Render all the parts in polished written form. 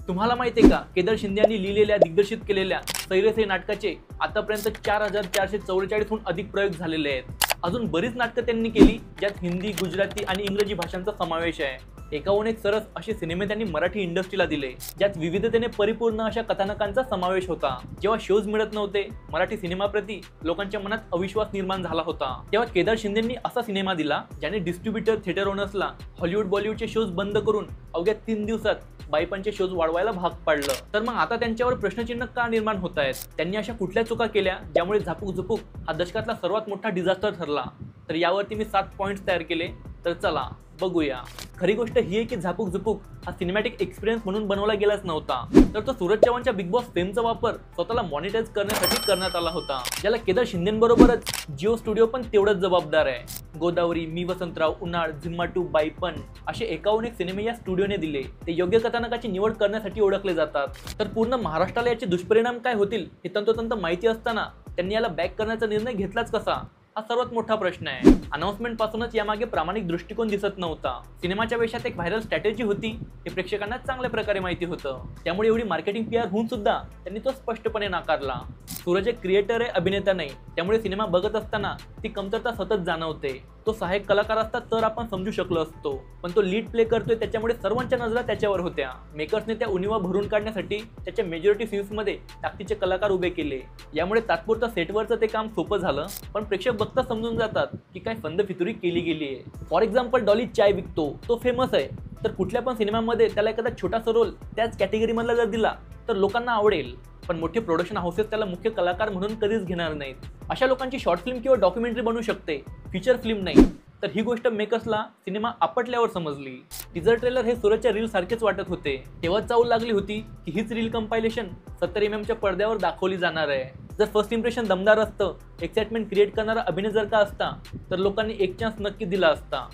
तुम्हाला माहिती आहे का, केदार शिंदे यांनी लिहिलेल्या दिग्दर्शित केलेल्या सैरस हे नाटकाचे आतापर्यंत 4444हून अधिक प्रयोग झालेले आहेत। अजून बरीच नाटकं त्यांनी केली ज्यात हिंदी, गुजराती आणि इंग्रजी भाषांचा समावेश आहे। एकाहून एक सरस असे सिनेमे त्यांनी मराठी इंडस्ट्रीला दिले ज्यात विविधतेने परिपूर्ण अशा कथानकांचा समावेश होता। जेव्हा शोज मिळत नव्हते, मराठी सिनेमाप्रती लोकांच्या मनात अविश्वास निर्माण झाला होता, तेव्हा केदार शिंदेंनी असा सिनेमा दिला ज्याने डिस्ट्रीब्युटर, थिएटर ओनर्सला हॉलिवूड, बॉलिवूडचे शोज बंद करून अवघ्या 3 दिवसात बायपनचे शोज वाढवायला भाग पाडलं। तर मग आता त्यांच्यावर प्रश्नचिन्ह का निर्माण होत आहेत? त्यांनी अशा कुठल्या चुका केल्या ज्यामुळे झापूक झुपूक हा दशकातला सर्वात मोठा डिझास्टर ठरला? तर यावरती मी 7 पॉइंट्स तयार केले, तर चला बघूया। खरी गोष्ट ही आहे की झापूक झुपूक हा सिनेमॅटिक एक्सपिरियन्स म्हणून बनवला गेलाच नव्हता, तर तो सूरज चव्हाणच्या बिग बॉस फेमचा वापर स्वतःला मॉनिटाईज करण्यासाठी करण्यात आला होता, ज्याला केदार शिंदेबरोबरच जिओ स्टुडिओ पण तेवढंच जबाबदार आहे। गोदावरी, मी वसंतराव, उन्हाळ, झिम्मा 2, बायपन असे एकाहून एक सिनेमे या स्टुडिओने दिले। ते योग्य कथानकाची निवड करण्यासाठी ओळखले जातात। तर पूर्ण महाराष्ट्राला याचे दुष्परिणाम काय होतील हे तंतोतंत माहिती असताना त्यांनी याला बॅक करण्याचा निर्णय घेतलाच कसा, हा सर्वात मोठा प्रश्न आहे। अनाउन्समेंट पासूनच यामागे प्रामाणिक दृष्टिकोन दिसत नव्हता। सिनेमाच्या वेशात एक व्हायरल स्ट्रॅटेजी होती हे प्रेक्षकांना चांगल्या प्रकारे माहिती होतं, त्यामुळे एवढी मार्केटिंग PR होऊन सुद्धा त्यांनी तो स्पष्टपणे नाकारला। सूरज एक क्रिएटर आहे, अभिनेता नाही, त्यामुळे सिनेमा बघत असताना ती कमतरता सतत जाणवते। तो सहाय्यक कलाकार असता तर आपण समजू शकलो असतो, पण तो लीड प्ले करतोय त्याच्यामुळे सर्वांच्या नजरा त्याच्यावर होत्या। मेकर्सने त्या उणिवा भरून काढण्यासाठी त्याच्या मेजॉरिटी सीन्समध्ये ताकदीचे कलाकार उभे केले, यामुळे तात्पुरता सेटवरचं ते काम सोपं झालं, पण प्रेक्षक बघता समजून जातात की काय फंद फितुरी केली गेली आहे। फॉर एक्झाम्पल, डॉली चाय विकतो, तो फेमस आहे, तर कुठल्या पण सिनेमामध्ये त्याला एखादा छोटासा रोल त्याच कॅटेगरीमधला जर दिला तर लोकांना आवडेल, पण मोठे प्रोडक्शन हाऊसेस त्याला मुख्य कलाकार म्हणून कधीच घेणार नाहीत। अशा लोकांची शॉर्ट फिल्म किंवा डॉक्युमेंटरी बनू शकते, फीचर फिल्म नाही। तर ही गोष्ट मेकर्सला सिनेमा आपटल्यावर समजली। टीजर ट्रेलर हे सूरजच्या रील सारखेच वाटत होते, तेव्हा चावल लागली होती की हीच रील कंपायलेशन 70 mm पडद्यावर दाखवली जाणार आहे। जर फर्स्ट इम्प्रेशन दमदार असतं, एक्साइटमेंट क्रिएट करणारा अभिनय जर का असता, तर लोकांनी एक चान्स नक्की दिला असता,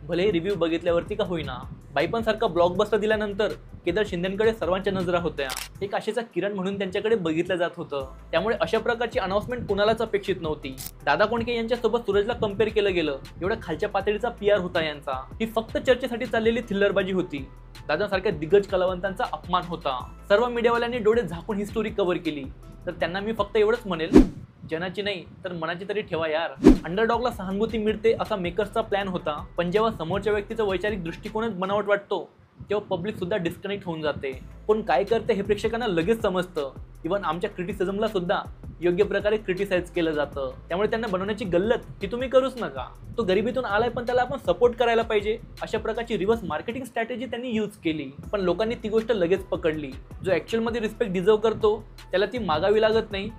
भले रिव्ह्यू बघितल्यावरती का होईना। बायपन सारखा ब्लॉकबस्टर दिल्यानंतर केदार शिंदेकडे सर्वांच्या नजरा होत्या, एक आशेचा किरण म्हणून त्यांच्याकडे बघितलं जात होतं, त्यामुळे अशा प्रकारची अनाउन्समेंट कुणालाच अपेक्षित नव्हती। दादा कोंडके यांच्यासोबत सूरजला कम्पेअर केलं गेलं, एवढ्या खालच्या पातळीचा PR होता यांचा। ही फक्त चर्चेसाठी चाललेली थिल्लरबाजी होती, दादासारख्या दिग्गज कलावंतांचा अपमान होता। सर्व मीडियावाल्यांनी डोळे झाकून ही स्टोरी कव्हर केली, तर त्यांना मी फक्त एवढंच म्हणेल, जनाची नाही तर मनाची तरी ठेवा यार। अंडरडॉगला सहानुभूती मिळते असा मेकर्सचा प्लॅन होता, पण जेव्हा समोरच्या व्यक्तीचा वैचारिक दृष्टिकोनच बनावट वाटतो तेव्हा पब्लिक सुद्धा डिस्कनेक्ट होऊन जाते। कोण काय करते हे प्रेक्षकांना लगेच समजतं। इव्हन आमच्या क्रिटिसिझमला सुद्धा योग्य प्रकारे क्रिटिसाइज केलं जातं, त्यामुळे त्यांना बनवण्याची गल्लत ही तुम्ही करूच नका। तो गरिबीतून आलाय पण त्याला आपण सपोर्ट करायला पाहिजे, अशा प्रकारची रिव्हर्स मार्केटिंग स्ट्रॅटेजी त्यांनी यूज केली, पण लोकांनी ती गोष्ट लगेच पकडली। जो ॲक्च्युअलमध्ये रिस्पेक्ट डिझर्व करतो त्याला ती मागावी लागत नाही,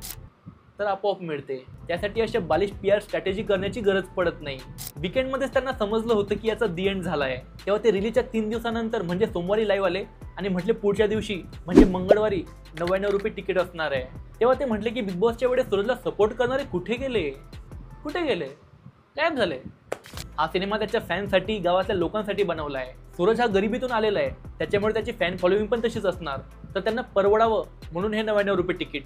तर आपोआप मिळते। त्यासाठी अशा बालिश PR स्ट्रॅटेजी करण्याची गरज पडत नाही। वीकेंडमध्येच त्यांना समजलं होतं की याचा दी एंड झालाय, तेव्हा ते रिलीजच्या 3 दिवसानंतर म्हणजे सोमवारी लाईव्ह आले आणि म्हटले पुढच्या दिवशी म्हणजे मंगळवारी 99 रुपये तिकीट असणार आहे। तेव्हा ते म्हटले की बिग बॉसच्या वेळेस सूरजला सपोर्ट करणारे कुठे गेले, गायब झाले। हा सिनेमा त्याच्या फॅनसाठी, गावातल्या लोकांसाठी बनवला आहे। सूरज हा गरिबीतून आलेला आहे, त्याच्यामुळे त्याची फॅन फॉलोइंग पण तशीच असणार, तर त्यांना परवडावं म्हणून हे 99 रुपये तिकीट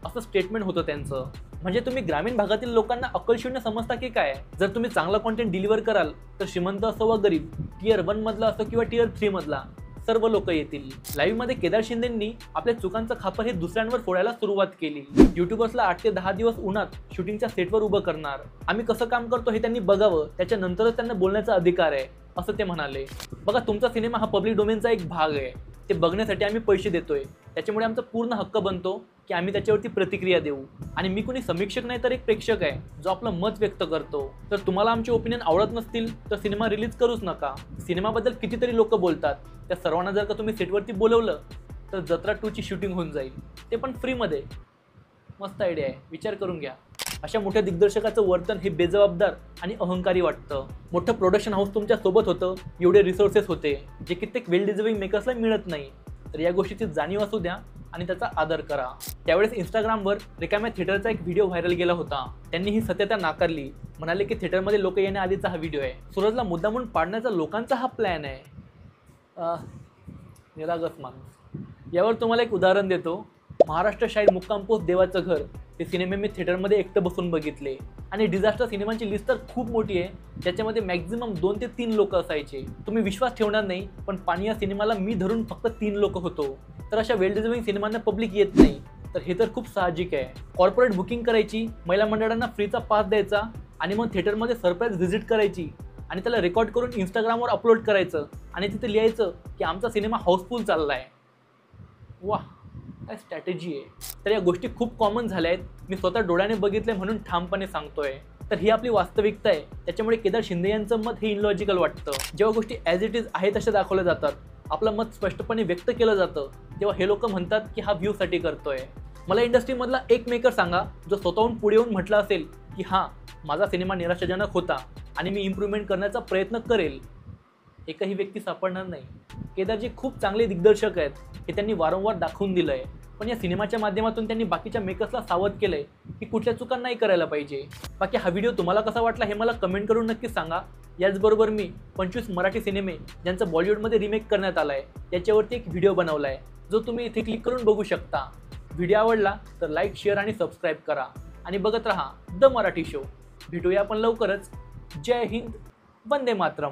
असं स्टेटमेंट होतं त्यांचं। म्हणजे तुम्ही ग्रामीण भागातील लोकांना अक्कलशून्य समजता की काय? जर तुम्ही चांगला कॉन्टेंट डिलिव्हर कराल तर श्रीमंत असो वा गरीब, Tier 1 मधला असो किंवा Tier 3 मधला, सर्व लोक येतील। लाईव्ह मध्ये केदार शिंदेंनी आपल्या चुकांचं खापर हे दुसऱ्यांवर फोडायला सुरुवात केली। युट्यूबर्सला 8 ते 10 दिवस उन्हात शूटिंगच्या सेटवर उभं करणार, आम्ही कसं काम करतो हे त्यांनी बघावं, त्याच्यानंतरच त्यांना बोलण्याचा अधिकार आहे असं ते म्हणाले। बघा, तुमचा सिनेमा हा पब्लिक डोमेनचा एक भाग आहे, ते बघण्यासाठी आम्ही पैसे देतोय, त्याच्यामुळे आमचा पूर्ण हक्क बनतो की आम्ही त्याच्यावरती प्रतिक्रिया देऊ। आणि मी कोणी समीक्षक नाही तर एक प्रेक्षक आहे जो आपलं मत व्यक्त करतो। तर तुम्हाला आमचे ओपिनियन आवडत नसतील तर सिनेमा रिलीज करूच नका। सिनेमाबद्दल कितीतरी लोक बोलतात, त्या सर्वांना जर का तुम्ही सेटवरती बोलवलं तर जत्रा 2 ची शूटिंग होऊन जाईल, ते पण फ्रीमध्ये। मस्त आयडिया आहे, विचार करून घ्या। अशा मोठ्या दिग्दर्शकाचं वर्तन हे बेजबाबदार आणि अहंकारी वाटतं। मोठं प्रोडक्शन हाऊस तुमच्या सोबत होतं, एवढे रिसोर्सेस होते जे कित्येक वेल डिझर्विंग मेकर्सला मिळत नाही, तर या गोष्टीची जाणीव असू द्या आणि त्याचा आदर करा। त्यावेळेस इंस्टाग्रामवर रिकाम्या थिएटरचा एक व्हिडिओ व्हायरल गेला होता, त्यांनी ही सत्यता नाकारली, म्हणाले की थिएटरमध्ये लोक येण्याआधीचा हा व्हिडिओ आहे, सूरजला मुद्दामून पाडण्याचा लोकांचा हा प्लॅन आहे। निरागस माणूस। यावर तुम्हाला एक उदाहरण देतो। महाराष्ट्र शाहीर मुक्काम पोस्ट देवाचं घर हे सिनेमे मी थिएटरमध्ये एकटं बसून बघितले, आणि डिझास्टर सिनेमांची लिस्ट तर खूप मोठी आहे, ज्याच्यामध्ये मॅक्झिमम 2 ते 3 लोक असायचे। तुम्ही विश्वास ठेवणार नाही, पण पाणी या सिनेमाला मी धरून फक्त 3 लोक होतो। तर अशा वेल डिझर्विंग सिनेमांना पब्लिक येत नाही, तर हे तर खूप साहजिक आहे. कॉर्पोरेट बुकिंग करायची, महिला मंडळांना फ्रीचा पास द्यायचा आणि मग थिएटरमध्ये सरप्राईज व्हिजिट करायची आणि त्याला रेकॉर्ड करून इंस्टाग्रामवर अपलोड करायचं आणि तिथे लिहायचं की आमचा सिनेमा हाऊसफुल चाललाय. वाह, काय स्ट्रॅटेजी आहे. तर या गोष्टी खूप कॉमन झाल्या आहेत. मी स्वतः डोळ्याने बघितले म्हणून ठामपणे सांगतोय. तर ही आपली वास्तविकता आहे. त्याच्यामुळे केदार शिंदे यांचं मत हे इनलॉजिकल वाटतं. जेव्हा गोष्टी ॲज इट इज आहे तशा दाखवल्या जातात, आपलं मत स्पष्टपणे व्यक्त केलं जातं, तेव्हा हे लोक म्हणतात की हा व्ह्यूसाठी करतोय. मला इंडस्ट्रीमधला एक मेकर सांगा जो स्वतःहून पुढे येऊन म्हटलं असेल की हां, माझा सिनेमा निराशाजनक होता आणि मी इम्प्रूव्हमेंट करण्याचा प्रयत्न करेल. एकही व्यक्ती सापडणार नाही. केदारजी खूप चांगले दिग्दर्शक आहेत हे त्यांनी वारंवार दाखवून दिलं आहे. पण या सिनेमाच्या माध्यमातून त्यांनी बाकीच्या मेकर्सला सावध केलंय की कुठल्या चुका नाही करायला पाहिजे. बाकी हा व्हिडिओ तुम्हाला कसा वाटला हे मला कमेंट करून नक्कीच सांगा. याचबरोबर मी 25 मराठी सिनेमे ज्यांचं बॉलिवूडमध्ये रिमेक करण्यात आलाय याच्यावरती एक व्हिडिओ बनवला आहे, जो तुम्ही इथे क्लिक करून बघू शकता. व्हिडिओ आवडला तर लाईक, शेअर आणि सबस्क्राईब करा आणि बघत राहा द मराठी शो. भेटूया आपण लवकरच. जय हिंद, वंदे मातरम.